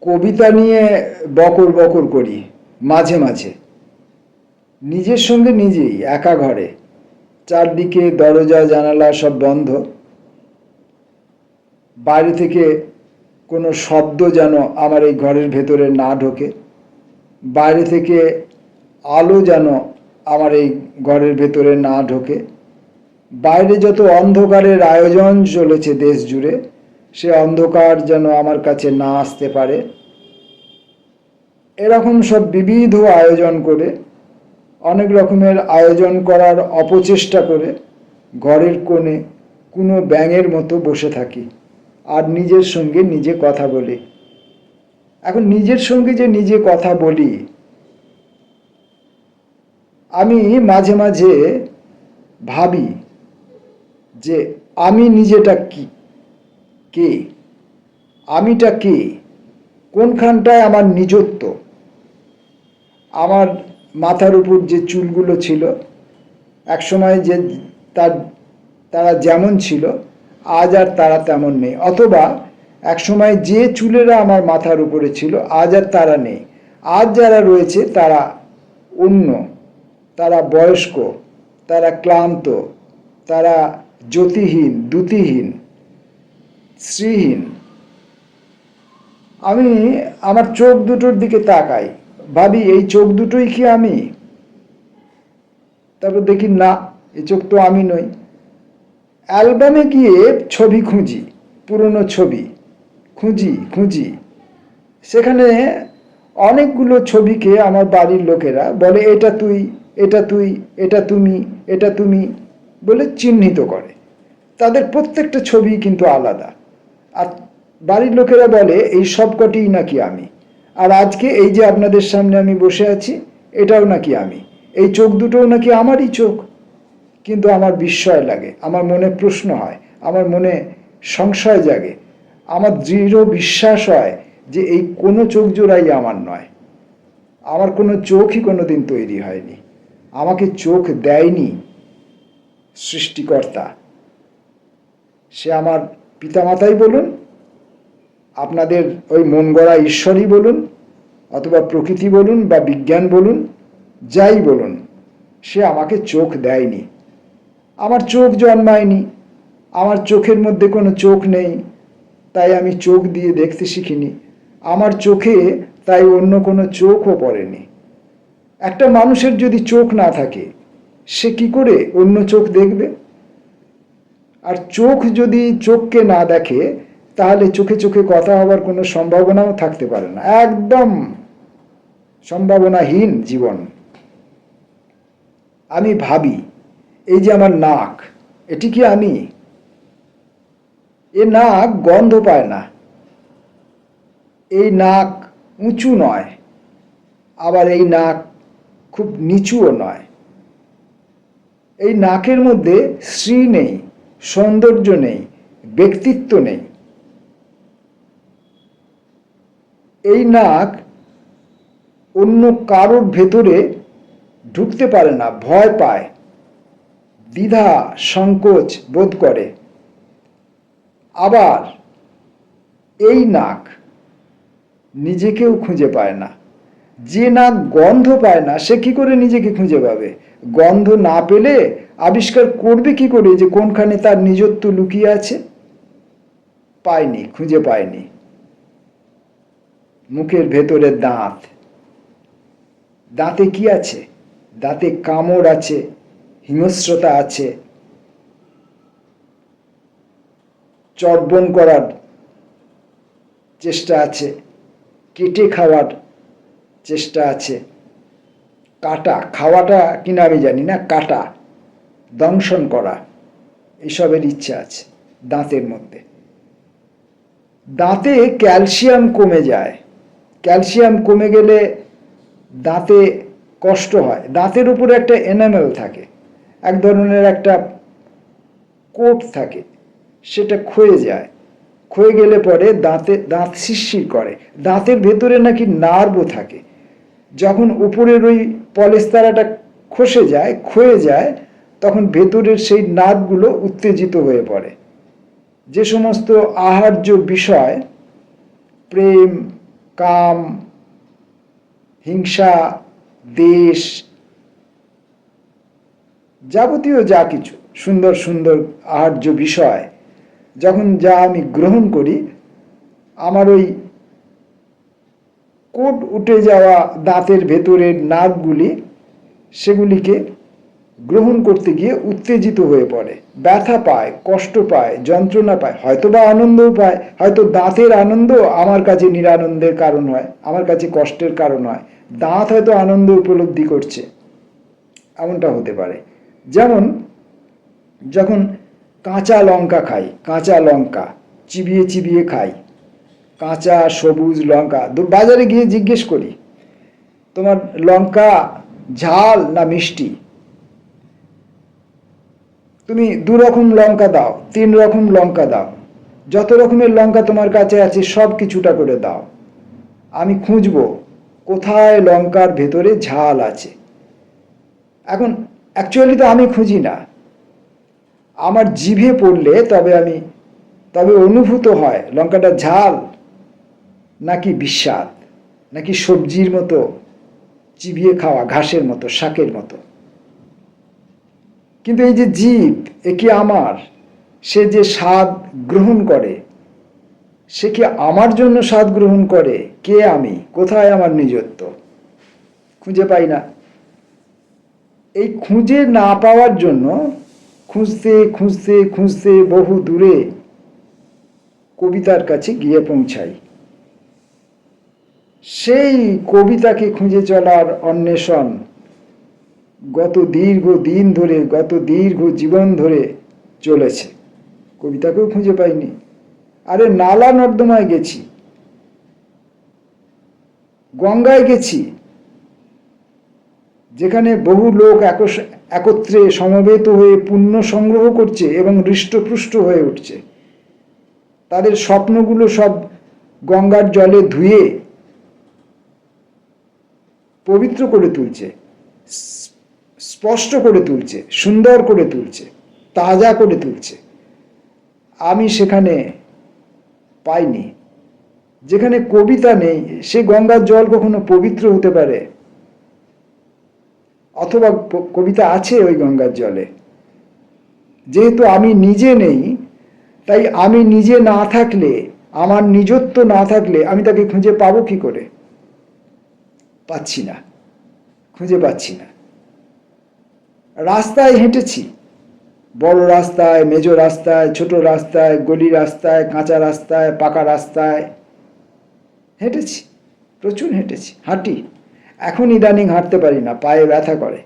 কবিতা নিয়ে বকর বকর করি মাঝে মাঝে, নিজের সঙ্গে নিজেই, একা ঘরে। চারদিকে দরজা জানালা সব বন্ধ, বাইরে থেকে কোনো শব্দ যেন আমার এই ঘরের ভেতরে না ঢোকে, বাইরে থেকে আলো যেন আমার এই ঘরের ভেতরে না ঢোকে। বাইরে যত অন্ধকারের আয়োজন চলেছে দেশ জুড়ে, সে অন্ধকার যেন আমার কাছে না আসতে পারে। এরকম সব বিবিধ আয়োজন করে, অনেক রকমের আয়োজন করার অপচেষ্টা করে ঘরের কোণে কোনো ব্যাঙের মতো বসে থাকি আর নিজের সঙ্গে নিজে কথা বলি। এখন নিজের সঙ্গে যে নিজে কথা বলি, আমি মাঝে মাঝে ভাবি যে আমি নিজেটা কে, আমিটা কে, কোনখানটায় আমার নিজত্ব। আমার মাথার উপর যে চুলগুলো ছিল একসময়, যে তারা যেমন ছিল আজ আর তারা তেমন নেই, অথবা একসময় যে চুলেরা আমার মাথার উপরে ছিল আজ আর তারা নেই। আজ যারা রয়েছে তারা অন্য, তারা বয়স্ক, তারা ক্লান্ত, তারা জ্যোতিহীন, দ্যুতিহীন, শ্রীহীন। আমি আমার চোখ দুটোর দিকে তাকাই, ভাবি এই চোখ দুটোই কি আমি? তারপর দেখি না, এই চোখ তো আমি নই। অ্যালবামে গিয়ে ছবি খুঁজি, পুরনো ছবি খুঁজি, সেখানে অনেকগুলো ছবিকে আমার বাড়ির লোকেরা বলে এটা তুই, এটা তুই, এটা তুমি, এটা তুমি বলে চিহ্নিত করে। তাদের প্রত্যেকটা ছবি কিন্তু আলাদা, আর বাড়ির লোকেরা বলে এই সবকটিই নাকি আমি। আর আজকে এই যে আপনাদের সামনে আমি বসে আছি, এটাও নাকি আমি। এই চোখ দুটোও নাকি আমারই চোখ। কিন্তু আমার বিস্ময় লাগে, আমার মনে প্রশ্ন হয়, আমার মনে সংশয় জাগে, আমার দৃঢ় বিশ্বাস হয় যে এই কোনো চোখ জোড়াই আমার নয়। আমার কোনো চোখই কোনোদিন তৈরি হয়নি, আমাকে চোখ দেয়নি সৃষ্টিকর্তা। সে আমার পিতামাতাই বলুন, আপনাদের ওই মন গড়া ঈশ্বরই বলুন, অথবা প্রকৃতি বলুন বা বিজ্ঞান বলুন, যাই বলুন, সে আমাকে চোখ দেয়নি। আমার চোখ জন্মায়নি, আমার চোখের মধ্যে কোনো চোখ নেই, তাই আমি চোখ দিয়ে দেখতে শিখিনি। আমার চোখে তাই অন্য কোনো চোখও পড়েনি। একটা মানুষের যদি চোখ না থাকে, সে কি করে অন্য চোখ দেখবে? আর চোখ যদি চোখকে না দেখে, তাহলে চোখে চোখে কথা হবার কোনো সম্ভাবনাও থাকতে পারে না। একদম সম্ভাবনাহীন জীবন। আমি ভাবি এই যে আমার নাক, এটি কি আমি? এ নাক গন্ধ পায় না, এই নাক উঁচু নয়, আবার এই নাক খুব নিচুও নয়। এই নাকের মধ্যে শ্রী নেই, সৌন্দর্য নেই, ব্যক্তিত্ব নেই। এই নাক অন্য কারোর ভেতরে ঢুকতে পারে না, ভয় পায়, দ্বিধা সংকোচ বোধ করে। আবার এই নাক নিজেকেও খুঁজে পায় না। যে নাক গন্ধ পায় না, সে কি করে নিজেকে খুঁজে পাবে? গন্ধ না পেলে আবিষ্কার করবে কি করে যে কোনখানে তার নিজত্ব লুকিয়ে আছে? পায়নি, খুঁজে পায়নি। মুখের ভেতরে দাঁত, দাঁতে কি আছে? দাঁতে কামড় আছে, হিংস্রতা আছে, চর্বণ করার চেষ্টা আছে, কেটে খাওয়ার চেষ্টা আছে, কাটা, খাওয়াটা কিনা আমি জানি না, কাটা, দংশন করা, এসবের ইচ্ছা আছে দাঁতের মধ্যে। দাঁতে ক্যালসিয়াম কমে যায়, ক্যালসিয়াম কমে গেলে দাঁতে কষ্ট হয়। দাঁতের উপরে একটা এনামেল থাকে, এক ধরনের একটা কোট থাকে, সেটা ক্ষয়ে যায়। ক্ষয়ে গেলে পরে দাঁত শিরশির করে। দাঁতের ভেতরে নাকি নার্ভও থাকে। যখন উপরের ওই পলেস্তারাটা খসে যায়, ক্ষয়ে যায়, তখন ভেতরের সেই নার্ভগুলো উত্তেজিত হয়ে পড়ে। যে সমস্ত আহার্য বিষয়, প্রেম, কাম, হিংসা, দেশ, যাবতীয় যা কিছু সুন্দর সুন্দর আহার্য বিষয় যখন যা আমি গ্রহণ করি, আমার ওই কোট উঠে যাওয়া দাঁতের ভেতরের নার্ভগুলি সেগুলিকে গ্রহণ করতে গিয়ে উত্তেজিত হয়ে পড়ে, ব্যথা পায়, কষ্ট পায়, যন্ত্রণা পায়, হয়তো বা আনন্দও পায়। হয়তো দাঁতের আনন্দ আমার কাছে নিরানন্দের কারণ হয়, আমার কাছে কষ্টের কারণ হয়। দাঁত হয়তো আনন্দ উপলব্ধি করছে, এমনটা হতে পারে। যেমন যখন কাঁচা লঙ্কা খাই, কাঁচা লঙ্কা চিবিয়ে চিবিয়ে খাই, কাঁচা সবুজ লঙ্কা, বাজারে গিয়ে জিজ্ঞেস করি তোমার লঙ্কা ঝাল না মিষ্টি, তুমি 2 রকম লঙ্কা দাও, 3 রকম লঙ্কা দাও, যত রকমের লঙ্কা তোমার কাছে আছে সব কিছুটা করে দাও, আমি খুঁজবো কোথায় লঙ্কার ভেতরে ঝাল আছে। এখন অ্যাকচুয়ালি তো আমি খুঁজি না, আমার জিভে পড়লে তবে অনুভূত হয় লঙ্কাটা ঝাল নাকি বিস্বাদ, নাকি সবজির মতো চিবিয়ে খাওয়া, ঘাসের মতো, শাকের মতো। কিন্তু এই যে জীব, এ কি আমার? সে যে স্বাদ গ্রহণ করে, সে কি আমার জন্য স্বাদ গ্রহণ করে? কে আমি? কোথায় আমার নিজত্ব? খুঁজে পাই না। এই খুঁজে না পাওয়ার জন্য খুঁজতে খুঁজতে খুঁজতে বহু দূরে কবিতার কাছে গিয়ে পৌঁছাই। সেই কবিতাকে খুঁজে চলার অন্বেষণ গত দীর্ঘ দিন ধরে, গত দীর্ঘ জীবন ধরে চলেছে। কবিতাকেও খুঁজে পাইনি। আরে নালা নর্দমায় গেছি, গঙ্গায় গেছি, যেখানে বহু লোক একত্রে সমবেত হয়ে পুণ্য সংগ্রহ করছে এবং হৃষ্টপুষ্ট হয়ে উঠছে। তাদের স্বপ্নগুলো সব গঙ্গার জলে ধুয়ে পবিত্র করে তুলছে, স্পষ্ট করে তুলছে, সুন্দর করে তুলছে, তাজা করে তুলছে। আমি সেখানে পাইনি। যেখানে কবিতা নেই, সে গঙ্গার জল কখনো পবিত্র হতে পারে? অথবা কবিতা আছে ওই গঙ্গার জলে? যেহেতু আমি নিজে নেই, তাই আমি নিজে না থাকলে, আমার নিজত্ব না থাকলে আমি তাকে খুঁজে পাবো কি করে? পাচ্ছি না, খুঁজে পাচ্ছি না। রাস্তায় হেঁটেছি, বড় রাস্তায়, মেজো রাস্তায়, ছোট রাস্তায়, গলি রাস্তায়, কাঁচা রাস্তায়, পাকা রাস্তায় হেঁটেছি, প্রচুর হেঁটেছি, হাঁটি। এখন ইদানিং হাঁটতে পারি না, পায়ে ব্যথা করে,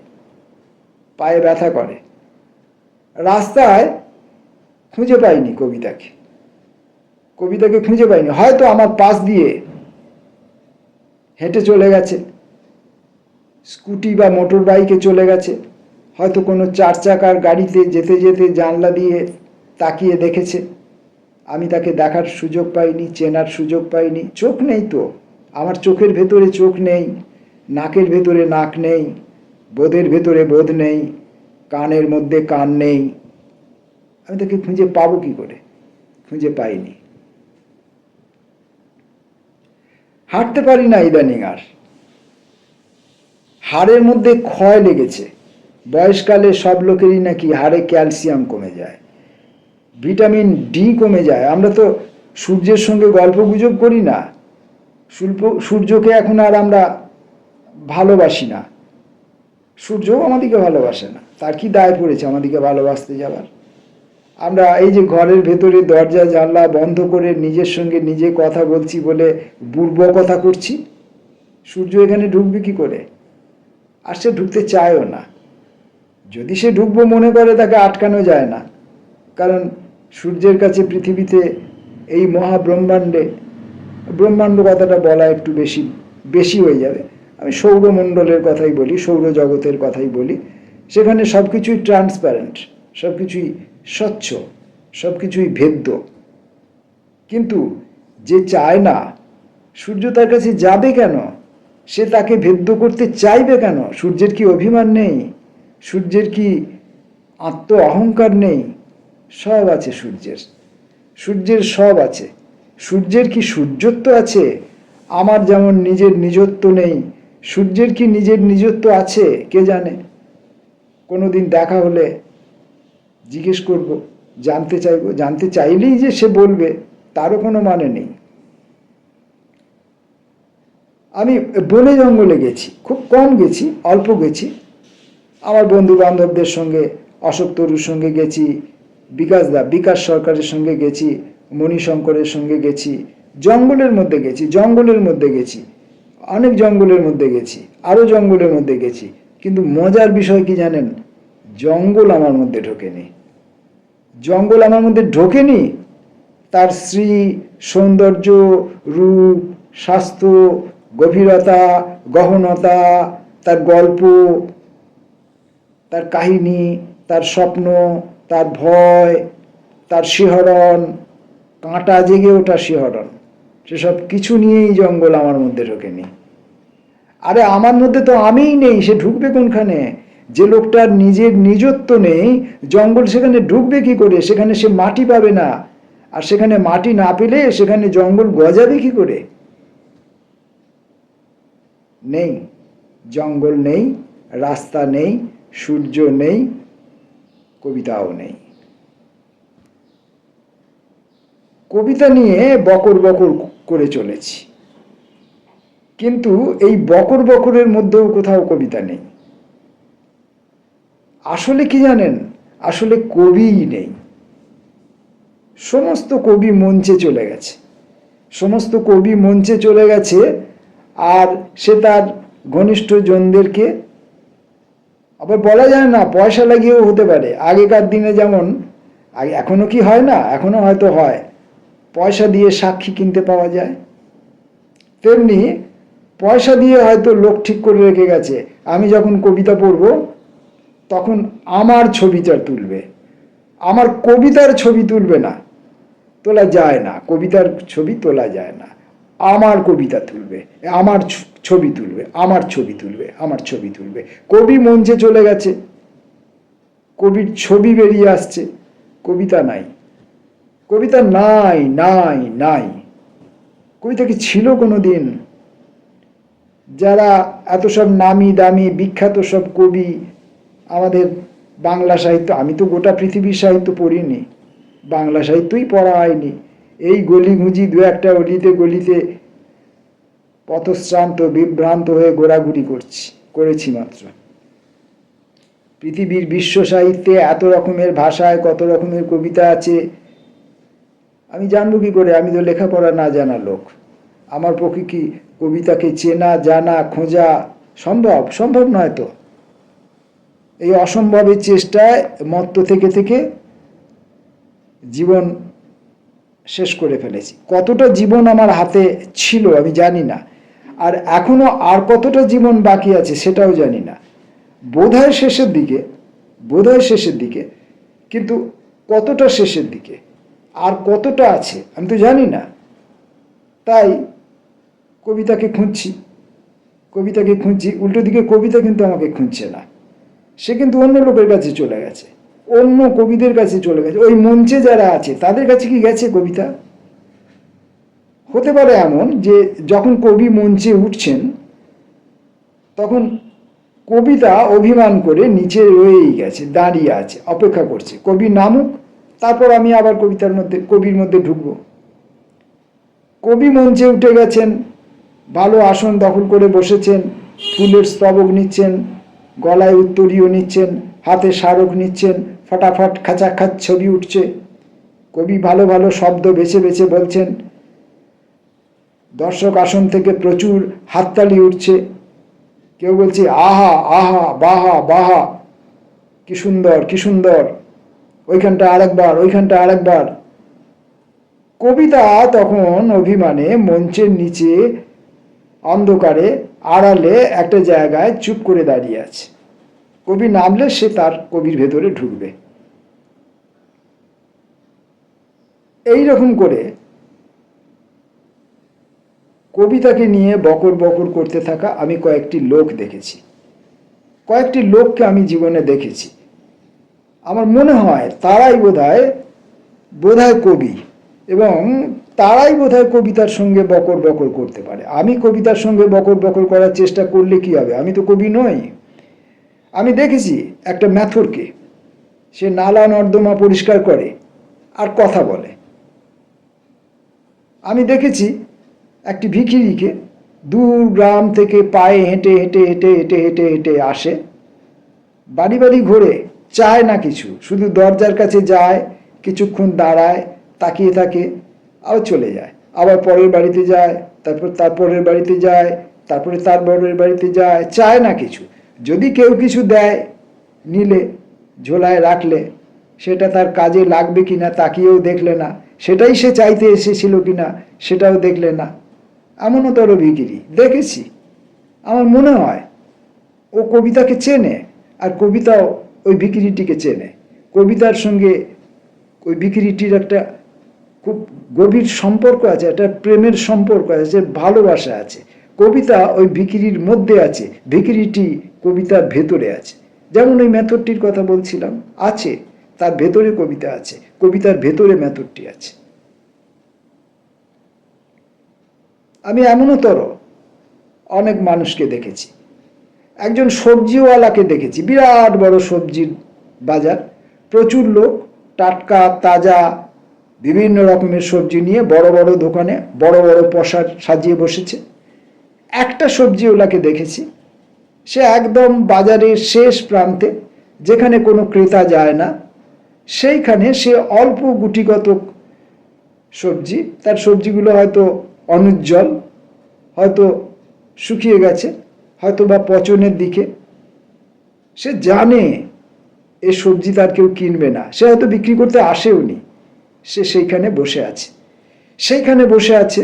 পায়ে ব্যথা করে। রাস্তায় খুঁজে পাইনি কবিতাকে, কবিতাকে খুঁজে পাইনি। হয়তো আমার পাশ দিয়ে হেঁটে চলে গেছে, স্কুটি বা মোটর বাইকে চলে গেছে, হয়তো কোনো 4 চাকার গাড়িতে যেতে যেতে জানলা দিয়ে তাকিয়ে দেখেছে। আমি তাকে দেখার সুযোগ পাইনি, চেনার সুযোগ পাইনি। চোখ নেই তো, আমার চোখের ভেতরে চোখ নেই, নাকের ভেতরে নাক নেই, বোধের ভেতরে বোধ নেই, কানের মধ্যে কান নেই। আমি তাকে খুঁজে পাবো কি করে? খুঁজে পাইনি। হাঁটতে পারি না ইদানিং আর। হাড়ের মধ্যে ক্ষয় লেগেছে। বয়সকালে সব লোকেরই নাকি হাড়ে ক্যালসিয়াম কমে যায়, ভিটামিন ডি কমে যায়। আমরা তো সূর্যের সঙ্গে গল্প গুজব করি না, সূর্যকে এখন আর আমরা ভালোবাসি না, সূর্যও আমাদেরকে ভালোবাসে না। তার কি দায় পড়েছে আমাদেরকে ভালোবাসতে যাওয়ার? আমরা এই যে ঘরের ভেতরে দরজা জানলা বন্ধ করে নিজের সঙ্গে নিজে কথা বলছি বলে বুর্বকতা করছি, সূর্য এখানে ঢুকবে কি করে? আর সে ঢুকতে চায়ও না। যদি সে ঢুকবো মনে করে, তাকে আটকানো যায় না। কারণ সূর্যের কাছে পৃথিবীতে, এই মহাব্রহ্মাণ্ডে, ব্রহ্মাণ্ড কথাটা বলা একটু বেশি হয়ে যাবে, আমি সৌরমণ্ডলের কথাই বলি, সৌরজগতের কথাই বলি। সেখানে সব কিছুই ট্রান্সপারেন্ট, সব কিছুই স্বচ্ছ, সব কিছুই ভেদ্য। কিন্তু যে চায় না, সূর্য তার কাছে যাবে কেন? সে তাকে ভেদ্য করতে চাইবে কেন? সূর্যের কি অভিমান নেই? সূর্যের কি আত্ম অহংকার নেই? সব আছে সূর্যের, সূর্যের সব আছে। সূর্যের কি সূর্যত্ব আছে? আমার যেমন নিজের নিজত্ব নেই, সূর্যের কি নিজের নিজত্ব আছে কে জানে। কোনোদিন দেখা হলে জিজ্ঞেস করব, জানতে চাইব, জানতে চাইলেই যে সে বলবে তারও কোনো মানে নেই। আমি বনে জঙ্গলে গেছি, খুব কম গেছি, অল্প গেছি। আমার বন্ধু বান্ধবদের সঙ্গে, অশোক তরুর সঙ্গে গেছি, বিকাশ সরকারের সঙ্গে গেছি, মণিশঙ্করের সঙ্গে গেছি, জঙ্গলের মধ্যে গেছি, অনেক জঙ্গলের মধ্যে গেছি, আরও জঙ্গলের মধ্যে গেছি। কিন্তু মজার বিষয় কি জানেন, জঙ্গল আমার মধ্যে ঢোকেনি। জঙ্গল আমার মধ্যে ঢোকেনি তার শ্রী, সৌন্দর্য, রূপ, স্বাস্থ্য, গভীরতা, গহনতা, তার গল্প, তার কাহিনী, তার স্বপ্ন, তার ভয়, তার শিহরণ, কাঁটা জেগে ওঠা শিহরণ, সেসব কিছু নিয়েই জঙ্গল আমার মধ্যে ঢোকেনি। আরে আমার মধ্যে তো আমিই নেই, সে ঢুকবে কোনখানে? যে লোকটার নিজের নিজত্ব নেই, জঙ্গল সেখানে ঢুকবে কি করে? সেখানে সে মাটি পাবে না, আর সেখানে মাটি না পেলে সেখানে জঙ্গল গজাবে কি করে? নেই, জঙ্গল নেই, রাস্তা নেই, সূর্য নেই, কবিতাও নেই। কবিতা নিয়ে বকর বকর করে চলেছি, কিন্তু এই বকর বকরের মধ্যেও কোথাও কবিতা নেই। আসলে কি জানেন, আসলে কবিই নেই। সমস্ত কবি মঞ্চে চলে গেছে, সমস্ত কবি মঞ্চে চলে গেছে, আর সে তার ঘনিষ্ঠ জনদেরকে, আবার বলা যায় না পয়সা লাগিয়েও হতে পারে। আগেকার দিনে যেমন, এখনো কি হয় না, এখনো হয়তো হয়, পয়সা দিয়ে সাক্ষী কিনতে পাওয়া যায়, তেমনি পয়সা দিয়ে হয়তো লোক ঠিক করে রেখে গেছে, আমি যখন কবিতা পড়ব তখন আমার ছবিটা তুলবে, আমার কবিতার ছবি তুলবে না, তোলা যায় না, কবিতার ছবি তোলা যায় না, আমার কবিতা তুলবে, আমার ছবি তুলবে, আমার ছবি তুলবে, আমার ছবি তুলবে। কবি মঞ্চে চলে গেছে, কবির ছবি বেরিয়ে আসছে, কবিতা নাই, কবিতা নাই নাই নাই। কবিতা কি ছিল কোনো দিন? যারা এত সব নামি দামি বিখ্যাত সব কবি, আমাদের বাংলা সাহিত্য, আমি তো গোটা পৃথিবীর সাহিত্য পড়িনি, বাংলা সাহিত্যই পড়া হয়নি, এই গলি ঘুঁজি দু একটা অলিতে গলিতে পথশ্রান্ত বিভ্রান্ত হয়ে ঘোরাঘুরি করেছি মাত্র। পৃথিবীর বিশ্ব সাহিত্যে এত রকমের ভাষায় কত রকমের কবিতা আছে, আমি জানবো কি করে? আমি তো লেখাপড়া না জানা লোক, আমার পক্ষে কি কবিতাকে চেনা, জানা, খোঁজা সম্ভব? সম্ভব নয় তো। এই অসম্ভবের চেষ্টায় মত্ত থেকে থেকে জীবন শেষ করে ফেলেছি। কতটা জীবন আমার হাতে ছিল আমি জানি না, আর এখনো আর কতটা জীবন বাকি আছে সেটাও জানি না। বোধহয় শেষের দিকে, কিন্তু কতটা শেষের দিকে, আর কতটা আছে আমি তো জানি না। তাই কবিতাকে খুঁজছি, উল্টো দিকে কবিতা কিন্তু আমাকে খুঁজছে না, সে কিন্তু অন্য লোকের কাছে চলে গেছে, অন্য কবিদের কাছে চলে গেছে। ওই মঞ্চে যারা আছে তাদের কাছে কি গেছে কবিতা? হতে পারে এমন যে যখন কবি মঞ্চে উঠছেন তখন কবিতা অভিমান করে নিচে রয়েই গেছে, দাঁড়িয়ে আছে, অপেক্ষা করছে কবি নামুক, তারপর আমি আবার কবির মধ্যে ঢুকবো। কবি মঞ্চে উঠে গেছেন, ভালো আসন দখল করে বসেছেন, ফুলের স্তবক নিচ্ছেন, গলায় উত্তরীয় নিচ্ছেন, হাতে স্মারক নিচ্ছেন, ফটাফট খাচাখাচ ছবি উঠছে, কবি ভালো ভালো শব্দ বেছে বেছে বলছেন, দর্শক আসন থেকে প্রচুর হাততালি উঠছে, কেউ বলছে আহা আহা বাহা বাহা, কি সুন্দর কি সুন্দর, ওইখানটা আরেকবার। কবিতা তখন অভিমানে মঞ্চের নিচে অন্ধকারে আড়ালে একটা জায়গায় চুপ করে দাঁড়িয়ে আছে। কবি নামলে সে তার কবির ভেতরে ঢুকবে। এই রকম করে কবিতাকে নিয়ে বকর বকর করতে থাকা আমি কয়েকটি লোককে আমি জীবনে দেখেছি। আমার মনে হয় তারাই বোধহয় কবি, এবং তারাই বোধহয় কবিতার সঙ্গে বকর বকর করতে পারে। আমি কবিতার সঙ্গে বকর বকর করার চেষ্টা করলে কি হবে? আমি তো কবি নই। আমি দেখেছি একটা ম্যাথরকে, সে নালা নর্দমা পরিষ্কার করে আর কথা বলে। আমি দেখেছি একটি ভিখিরিকে দূর গ্রাম থেকে পায়ে হেঁটে হেঁটে হেঁটে হেঁটে হেঁটে হেঁটে আসে, বাড়ি বাড়ি ঘোরে, চায় না কিছু, শুধু দরজার কাছে যায়, কিছুক্ষণ দাঁড়ায়, তাকিয়ে থাকে, আবার চলে যায়, আবার পরের বাড়িতে যায়, তারপর তার পরের বাড়িতে যায়, তারপরে তার পরের বাড়িতে যায়, চায় না কিছু। যদি কেউ কিছু দেয়, নিলে, ঝোলায় রাখলে, সেটা তার কাজে লাগবে কিনা তাকিয়েও দেখলে না, সেটাই সে চাইতে এসেছিল কিনা সেটাও দেখলে না। এমনও তর ভিখিরি দেখেছি। আমার মনে হয় ও কবিতাকে চেনে, আর কবিতাও ওই ভিখিরিটিকে চেনে। কবিতার সঙ্গে ওই ভিখিরিটির একটা খুব গভীর সম্পর্ক আছে, একটা প্রেমের সম্পর্ক আছে, ভালোবাসা আছে। কবিতা ওই ভিখিরির মধ্যে আছে, ভিখিরিটি কবিতার ভেতরে আছে। যেমন ওই মেথডটির কথা বলছিলাম, আছে, তার ভেতরে কবিতা আছে, কবিতার ভেতরে মেথডটি আছে। আমি এমনতর অনেক মানুষকে দেখেছি। একজন সবজিওয়ালাকে দেখেছি, বিরাট বড় সবজির বাজার, প্রচুর লোক টাটকা তাজা বিভিন্ন রকমের সবজি নিয়ে বড় বড় দোকানে বড় বড় পসরা সাজিয়ে বসেছে। একটা সবজিওয়ালাকে দেখেছি, সে একদম বাজারের শেষ প্রান্তে, যেখানে কোনো ক্রেতা যায় না, সেইখানে সে অল্প গুটিগত সবজি, তার সবজিগুলো হয়তো অনুজ্জ্বল, হয়তো শুকিয়ে গেছে, হয়তো বা পচনের দিকে, সে জানে এ সবজি তার কেউ কিনবে না, সে হয়তো বিক্রি করতে আসেওনি, সে সেইখানে বসে আছে। সেইখানে বসে আছে,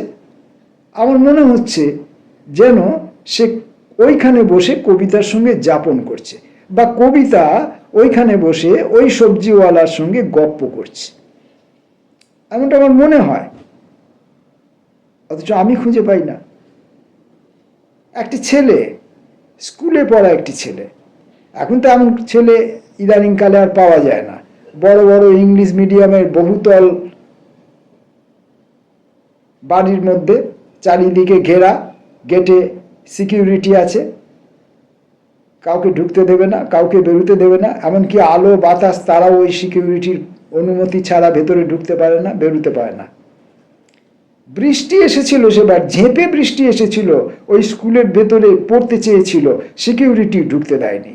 আমার মনে হচ্ছে যেন সে ওইখানে বসে কবিতার সঙ্গে যাপন করছে, বা কবিতা ওইখানে বসে ওই সবজিওয়ালার সঙ্গে গপ্প করছে, এমনটা আমার মনে হয়। অথচ আমি খুঁজে পাই না। একটি ছেলে, স্কুলে পড়া একটি ছেলে, এখন তো এমন ছেলে ইদানিংকালে আর পাওয়া যায় না। বড় বড় ইংলিশ মিডিয়ামের বহুতল বাড়ির মধ্যে চারিদিকে ঘেরা, গেটে সিকিউরিটি আছে, কাউকে ঢুকতে দেবে না, কাউকে বেরোতে দেবে না, এমনকি আলো বাতাস তারাও ওই সিকিউরিটির অনুমতি ছাড়া ভেতরে ঢুকতে পারে না, বেরোতে পারে না। বৃষ্টি এসেছিল, সেবার ঝেঁপে বৃষ্টি এসেছিল, ওই স্কুলের ভেতরে পড়তে চেয়েছিল, সিকিউরিটি ঢুকতে দেয়নি।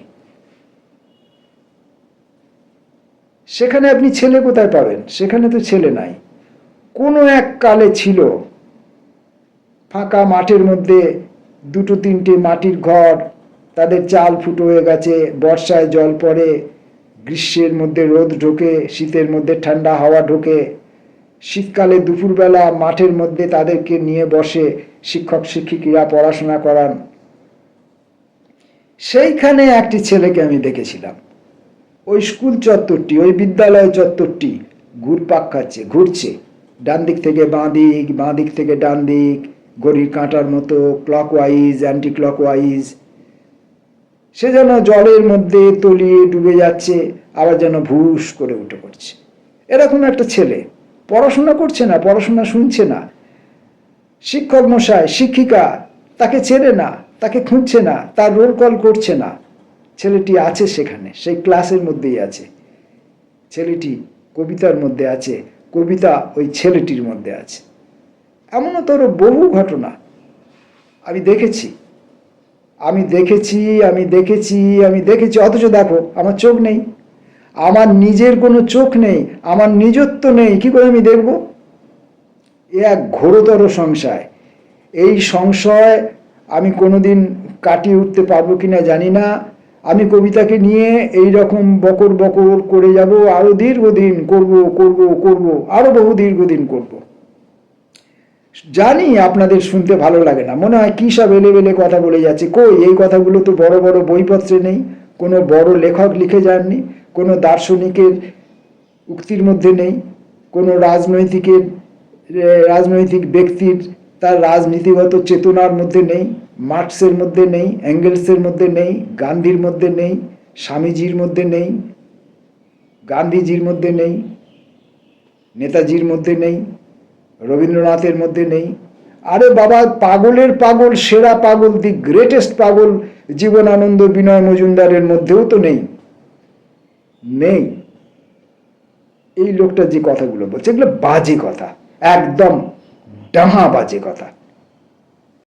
সেখানে আপনি ছেলে কোথায় পাবেন? সেখানে তো ছেলে নাই। কোনো এক কালে ছিল, ফাঁকা মাঠের মধ্যে দুটো তিনটে মাটির ঘর, তাদের চাল ফুটো হয়ে গেছে, বর্ষায় জল পড়ে, গ্রীষ্মের মধ্যে রোদ ঢোকে, শীতের মধ্যে ঠান্ডা হাওয়া ঢোকে। শীতকালে দুপুরবেলা মাঠের মধ্যে তাদেরকে নিয়ে বসে শিক্ষক শিক্ষিকারা পড়াশোনা করান। সেইখানে একটি ছেলেকে আমি দেখেছিলাম, ওই স্কুল চত্বরটি, ওই বিদ্যালয় চত্বরটি ঘুরপাক খাচ্ছে, ঘুরছে, ডান দিক থেকে বাঁ দিক, বাঁ দিক থেকে ডান দিক, ঘড়ির কাঁটার মতো, ক্লকওয়াইজ অ্যান্টি ক্লকওয়াইজ। সে যেন জলের মধ্যে তলিয়ে ডুবে যাচ্ছে, আবার যেন ভুস করে উঠে পড়ছে। এরকম একটা ছেলে পড়াশোনা করছে না, পড়াশোনা শুনছে না, শিক্ষক মশাই শিক্ষিকা তাকে চেনে না, তাকে খুঁজছে না, তার রোল কল করছে না। ছেলেটি আছে সেখানে, সেই ক্লাসের মধ্যেই আছে। ছেলেটি কবিতার মধ্যে আছে, কবিতা ওই ছেলেটির মধ্যে আছে। এমনও তোর বহু ঘটনা আমি দেখেছি, আমি দেখেছি, আমি দেখেছি, আমি দেখেছি। অথচ দেখো, আমার চোখ নেই, আমার নিজের কোনো চোখ নেই, আমার নিজত্ব নেই, কি করে আমি দেখব? এ এক ঘোরতর সংশয়। এই সংশয় আমি কোনোদিন কাটিয়ে উঠতে পারবো কিনা জানি না। আমি কবিতাকে নিয়ে এই রকম বকর বকর করে যাব, আরো দীর্ঘদিন করব করব করব, আরো বহু দীর্ঘদিন করব। জানি আপনাদের শুনতে ভালো লাগে না, মনে হয় কী সব এলেবেলে কথা বলে যাচ্ছে। কই, এই কথাগুলো তো বড় বড় বইপত্রে নেই, কোনো বড় লেখক লিখে যাননি, কোনো দার্শনিকের উক্তির মধ্যে নেই, কোনো রাজনৈতিক ব্যক্তির তার রাজনীতিগত চেতনার মধ্যে নেই, মার্কসের মধ্যে নেই, এঙ্গেলসের মধ্যে নেই, গান্ধীর মধ্যে নেই, স্বামীজির মধ্যে নেই, গান্ধীজির মধ্যে নেই, নেতাজির মধ্যে নেই, রবীন্দ্রনাথের মধ্যে নেই। আরে বাবা, পাগলের পাগল, সেরা পাগল, দি গ্রেটেস্ট পাগল জীবনানন্দ বিনয় মজুমদারের মধ্যেও তো নেই। নেই। এই লোকটা যে কথাগুলো বলছে এগুলো বাজে কথা, একদম ডাহা বাজে কথা।